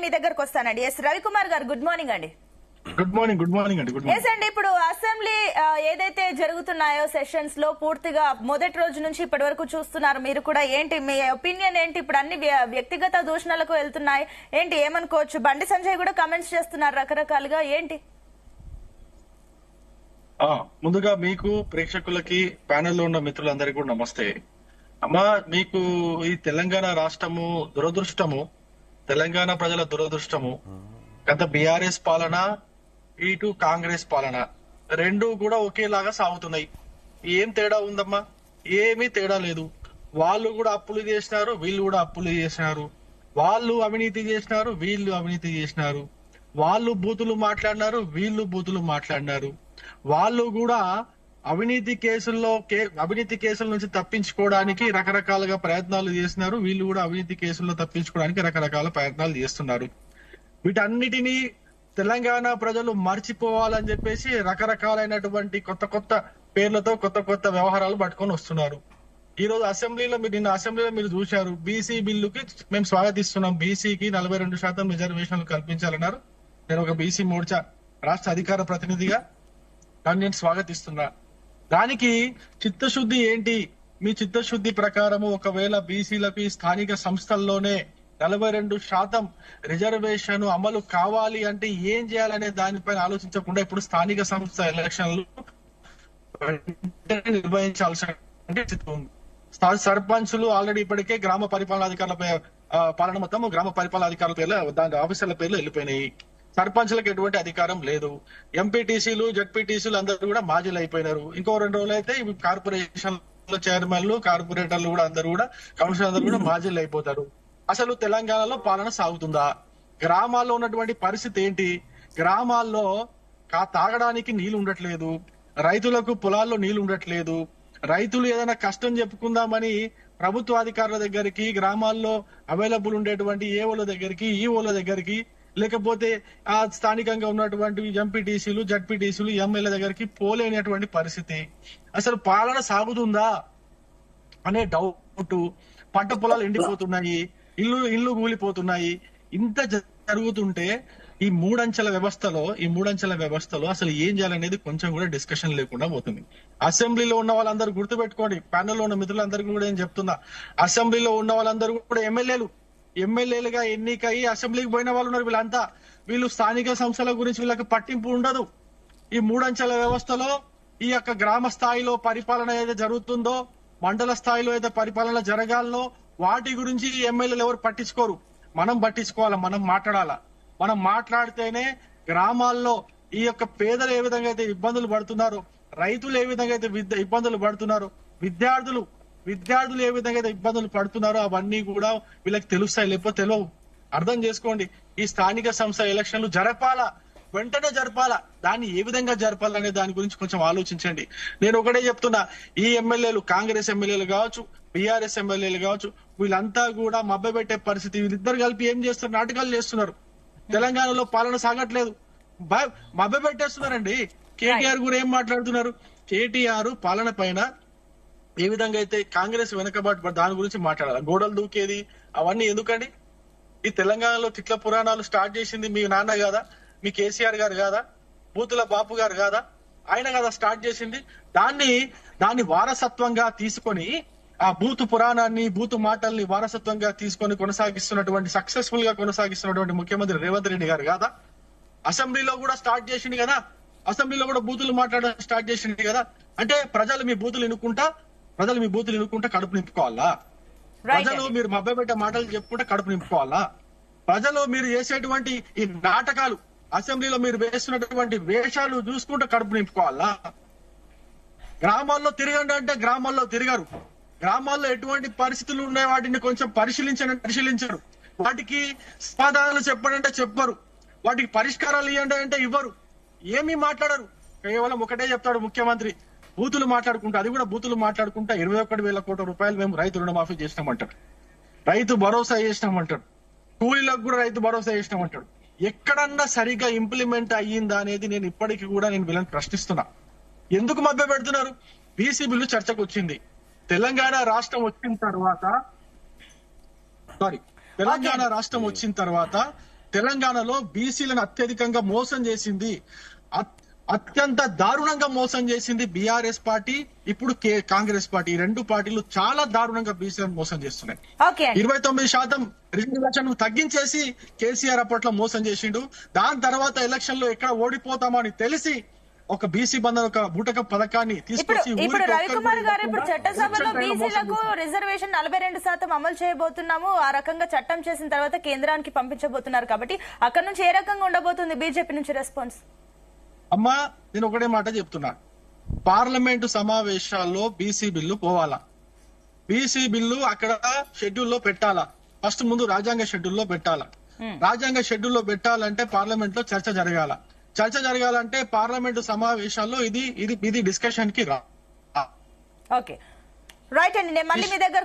మీ దగ్గరకు వస్తానండి. ఎస్ రవికుమార్ గారు, గుడ్ మార్నింగ్ అండి. గుడ్ మార్నింగ్ అండి. ఎస్ అండి, ఇప్పుడు అసెంబ్లీ ఏదైతే జరుగుతున్నాయో సెషన్స్ లో పూర్తిగా మొదటి రోజు నుంచి ఇప్పటి వరకు చూస్తున్నారు మీరు కూడా. ఏంటి మీ ఒపీనియన్ ఏంటి? ఇప్పుడు అన్ని వ్యక్తిగత దూషణలకు వెళ్తున్నాయి, ఏంటి ఏమనుకోవచ్చు? బండి సంజయ్ కూడా కమెంట్స్ చేస్తున్నారు రకరకాలుగా, ఏంటి? ముందుగా మీకు ప్రేక్షకులకి ప్యానెల్లో ఉన్న మిత్రులందరికీ కూడా నమస్తే. అమ్మా, మీకు ఈ తెలంగాణ రాష్ట్రము దురదృష్టము, తెలంగాణ ప్రజల దురదృష్టము. గత బీఆర్ఎస్ పాలన, ఇటు కాంగ్రెస్ పాలన రెండు కూడా ఒకేలాగా సాగుతున్నాయి. ఏం తేడా ఉందమ్మా? ఏమీ తేడా లేదు. వాళ్ళు కూడా అప్పులు చేసినారు, వీళ్ళు కూడా అప్పులు చేసినారు. వాళ్ళు అవినీతి చేసినారు, వీళ్ళు అవినీతి చేసినారు. వాళ్ళు బూతులు మాట్లాడినారు, వీళ్ళు బూతులు మాట్లాడినారు. వాళ్ళు కూడా అవినీతి కేసుల నుంచి తప్పించుకోవడానికి రకరకాలుగా ప్రయత్నాలు చేస్తున్నారు. వీళ్ళు కూడా అవినీతి కేసుల్లో తప్పించుకోవడానికి రకరకాల ప్రయత్నాలు చేస్తున్నారు. వీటన్నిటినీ తెలంగాణ ప్రజలు మర్చిపోవాలని చెప్పేసి రకరకాలైనటువంటి కొత్త పేర్లతో కొత్త వ్యవహారాలు పట్టుకొని వస్తున్నారు. ఈ రోజు అసెంబ్లీలో మీరు చూశారు, బీసీ బిల్లుకి మేము స్వాగతిస్తున్నాం. బీసీకి 42% రిజర్వేషన్లు కల్పించాలన్నారు. నేను ఒక బీసీ మోర్చా రాష్ట్ర అధికార ప్రతినిధిగా దాన్ని నేను స్వాగతిస్తున్నా. దానికి చిత్తశుద్ధి ఏంటి? మీ చిత్తశుద్ధి ప్రకారము ఒకవేళ బీసీలకు ఈ స్థానిక సంస్థల్లోనే 42% రిజర్వేషన్ అమలు కావాలి అంటే ఏం చేయాలనే దానిపైన ఆలోచించకుండా ఇప్పుడు స్థానిక సంస్థ ఎలక్షన్లు నిర్వహించాల్సిన సర్పంచులు ఆల్రెడీ ఇప్పటికే గ్రామ పరిపాలనాధికారులపై పాలన మొత్తం గ్రామ పరిపాలనాధికారుల పేర్లు, దాని ఆఫీసర్ల పేర్లు వెళ్ళిపోయినాయి. సర్పంచ్లకు ఎటువంటి అధికారం లేదు. ఎంపీటీసీలు, జడ్పీటీసీలు అందరూ కూడా మాజీలు అయిపోయినారు. ఇంకో 2 రోజులు అయితే కార్పొరేషన్ చైర్మన్లు, కార్పొరేటర్లు కూడా అందరూ కూడా, కౌన్సిలర్ అందరూ కూడా మాజీలు అయిపోతారు. అసలు తెలంగాణలో పాలన సాగుతుందా? గ్రామాల్లో ఉన్నటువంటి పరిస్థితి ఏంటి? గ్రామాల్లో తాగడానికి నీళ్లు ఉండట్లేదు, రైతులకు పొలాల్లో నీళ్లు ఉండట్లేదు. రైతులు ఏదైనా కష్టం చెప్పుకుందామని ప్రభుత్వ అధికారుల దగ్గరికి, గ్రామాల్లో అవైలబుల్ ఉండేటువంటి ఏఓల దగ్గరికి, ఈఓల దగ్గరికి, లేకపోతే ఆ స్థానికంగా ఉన్నటువంటి ఎంపీటీసీలు, జడ్పీటీసీలు, ఎమ్మెల్యే దగ్గరికి పోలేనటువంటి పరిస్థితి. అసలు పాలన సాగుతుందా అనే డౌట్. పంట పొలాలు ఎండిపోతున్నాయి, ఇల్లు కూలిపోతున్నాయి. ఇంత జరుగుతుంటే ఈ మూడంచెల వ్యవస్థలో అసలు ఏం చేయాలనేది కొంచెం కూడా డిస్కషన్ లేకుండా పోతుంది. అసెంబ్లీలో ఉన్న వాళ్ళందరూ గుర్తుపెట్టుకోండి, ప్యానెల్లో ఉన్న మిత్రులందరికీ కూడా నేను చెప్తున్నా, అసెంబ్లీలో ఉన్న వాళ్ళందరూ కూడా ఎమ్మెల్యేలుగా ఎన్నికయి అసెంబ్లీకి పోయిన వాళ్ళు ఉన్నారు. వీళ్ళు స్థానిక సంస్థల గురించి వీళ్ళకి పట్టింపు ఉండదు. ఈ మూడంచెల వ్యవస్థలో ఈ యొక్క గ్రామ స్థాయిలో పరిపాలన ఏదైతే జరుగుతుందో, మండల స్థాయిలో అయితే పరిపాలన జరగాలనో వాటి గురించి ఎమ్మెల్యేలు ఎవరు పట్టించుకోరు. మనం పట్టించుకోవాలా, మనం మాట్లాడాలా. మనం మాట్లాడితేనే గ్రామాల్లో ఈ యొక్క పేదలు ఏ విధంగా అయితే ఇబ్బందులు పడుతున్నారో, రైతులు ఏ విధంగా అయితే ఇబ్బందులు పడుతున్నారో, విద్యార్థులు ఏ విధంగా అయితే ఇబ్బందులు పడుతున్నారో అవన్నీ కూడా వీళ్ళకి తెలుస్తాయి. లేకపోతే తెలియవు. అర్థం చేసుకోండి. ఈ స్థానిక సంస్థ ఎలక్షన్లు వెంటనే జరపాలా. దాన్ని ఏ విధంగా జరపాలనే దాని గురించి కొంచెం ఆలోచించండి. నేను ఒకటే చెప్తున్నా, ఈ ఎమ్మెల్యేలు, కాంగ్రెస్ ఎమ్మెల్యేలు కావచ్చు, బీఆర్ఎస్ ఎమ్మెల్యేలు కావచ్చు, వీళ్ళంతా కూడా మభ్యపెట్టే పరిస్థితి. వీళ్ళిద్దరు కలిపి ఏం చేస్తారు? నాటకాలు చేస్తున్నారు. తెలంగాణలో పాలన సాగట్లేదు, మభ్యపెట్టేస్తున్నారండి. కేటీఆర్ కూడా ఏం మాట్లాడుతున్నారు? కేటీఆర్ పాలన పైన ఏ విధంగా అయితే కాంగ్రెస్ వెనకబాటు దాని గురించి మాట్లాడాలి. గోడలు దూకేది అవన్నీ ఎందుకండి? ఈ తెలంగాణలో తిట్ల పురాణాలు స్టార్ట్ చేసింది మీ నాన్న కాదా? మీ కేసీఆర్ గారు కాదా? బూతుల బాపు గారు కాదా? ఆయన కదా స్టార్ట్ చేసింది. దాన్ని వారసత్వంగా తీసుకొని, ఆ బూతు పురాణాన్ని, బూతు మాటల్ని వారసత్వంగా తీసుకొని సక్సెస్ఫుల్ గా కొనసాగిస్తున్నటువంటి ముఖ్యమంత్రి రేవంత్ రెడ్డి గారు కాదా? అసెంబ్లీలో కూడా స్టార్ట్ చేసింది కదా, అసెంబ్లీలో కూడా బూతులు మాట్లాడడం స్టార్ట్ చేసింది కదా. అంటే ప్రజలు మీ బూతులు వినుకుంటా కడుపు నింపుకోవాలా? ప్రజలు మీరు మభ్యపెట్టే మాటలు చెప్పుకుంటే కడుపు నింపుకోవాలా? ప్రజలు మీరు చేసేటువంటి ఈ నాటకాలు, అసెంబ్లీలో మీరు వేస్తున్నటువంటి వేషాలు చూసుకుంటూ కడుపు నింపుకోవాలా? గ్రామాల్లో తిరగండి అంటే గ్రామాల్లో తిరగరు. గ్రామాల్లో ఎటువంటి పరిస్థితులు ఉన్నాయి వాటిని కొంచెం పరిశీలించరు. వాటికి సమాధానాలు చెప్పడంటే చెప్పరు. వాటికి పరిష్కారాలు ఇవ్వండి అంటే ఇవ్వరు. ఏమీ మాట్లాడరు. కేవలం ఒకటే చెప్తాడు ముఖ్యమంత్రి, బూతులు మాట్లాడుకుంటా, అది కూడా బూతులు మాట్లాడుకుంటా 21,000 కోట్ల రూపాయలు మేము రైతు రుణమాఫీ చేసినామంటాడు, రైతు భరోసా చేసినామంటాడు, కూలీలకు కూడా రైతు భరోసా చేసినామంటాడు. ఎక్కడన్నా సరిగా ఇంప్లిమెంట్ అయ్యిందా అనేది నేను ఇప్పటికీ కూడా వీళ్ళని ప్రశ్నిస్తున్నా. ఎందుకు మభ్య పెడుతున్నారు? బీసీ బిల్లు చర్చకు వచ్చింది. తెలంగాణ రాష్ట్రం వచ్చిన తర్వాత తెలంగాణలో బీసీలను అత్యధికంగా మోసం చేసింది, అత్యంత దారుణంగా మోసం చేసింది బీఆర్ఎస్ పార్టీ, ఇప్పుడు కాంగ్రెస్ పార్టీ. ఈ రెండు పార్టీలు చాలా దారుణంగా బీసీలను మోసం చేస్తున్నాయి. ఓకే 29% రిజర్వేషన్ తగ్గించేసి కేసీఆర్ అప్పట్లో మోసం చేసిండు. దాని తర్వాత ఎలక్షన్ లో ఎక్కడ ఓడిపోతామని తెలిసి ఒక బీసీ బంధం, ఒక బూటక పథకాన్ని తీసుకొచ్చి ఇప్పుడు రవికుమార్ గారు ఇప్పుడు చట్టసభలో బీసీలకు రిజర్వేషన్ 42% అమలు చేయబోతున్నాము, ఆ రకంగా చట్టం చేసిన తర్వాత కేంద్రానికి పంపించబోతున్నారు కాబట్టి అక్కడ నుంచి ఏ రకంగా ఉండబోతుంది బీజేపీ నుంచి రెస్పాన్స్? అమ్మా నేను ఒకటే మాట చెప్తున్నా, పార్లమెంటు సమావేశాల్లో బీసీ బిల్లు పోవాలా, బీసీ బిల్లు అక్కడ షెడ్యూల్లో పెట్టాలా, ఫస్ట్ ముందు రాజ్యాంగ షెడ్యూల్లో పెట్టాలా. రాజ్యాంగ షెడ్యూల్లో పెట్టాలంటే పార్లమెంట్ లో చర్చ జరగాల, చర్చ జరగాలంటే పార్లమెంటు సమావేశాల్లో ఇది డిస్కషన్ కి రా. ఓకే రైట్ అండి, నేను మళ్ళీ మీ దగ్గరకు